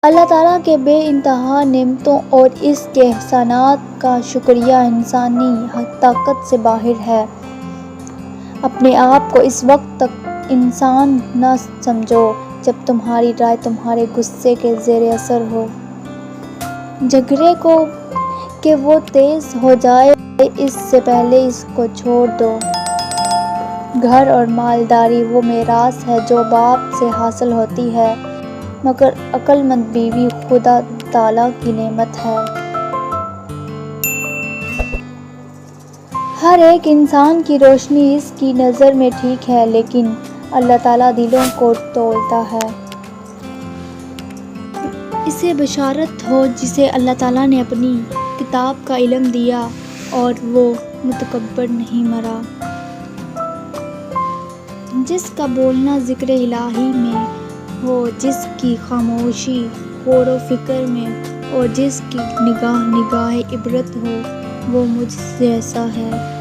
اللہ تعالیٰ کے بے انتہا نعمتوں اور اس کے احسانات کا شکریہ انسانی طاقت سے باہر ہے۔ اپنے آپ کو اس وقت تک انسان نہ سمجھو جب تمہاری رائے تمہارے غصے کے زیر اثر ہو۔ جھگڑے کو کہ وہ تیز ہو جائے اس سے پہلے اس کو چھوڑ دو۔ گھر اور مالداری وہ میراث ہے جو باپ سے حاصل ہوتی ہے، مگر عقل مند بیوی خدا تعالیٰ کی نعمت ہے۔ ہر ایک انسان کی روشنی اس کی نظر میں ٹھیک ہے، لیکن اللہ تعالیٰ دلوں کو تولتا ہے۔ اسے بشارت ہو جسے اللہ تعالیٰ نے اپنی کتاب کا علم دیا اور وہ متکبر نہیں مرا۔ جس کا بولنا ذکر الہی میں ہو، جس کی خاموشی غور و فکر میں اور جس کی نگاہ عبرت ہو، وہ مجھ جیسا ہے۔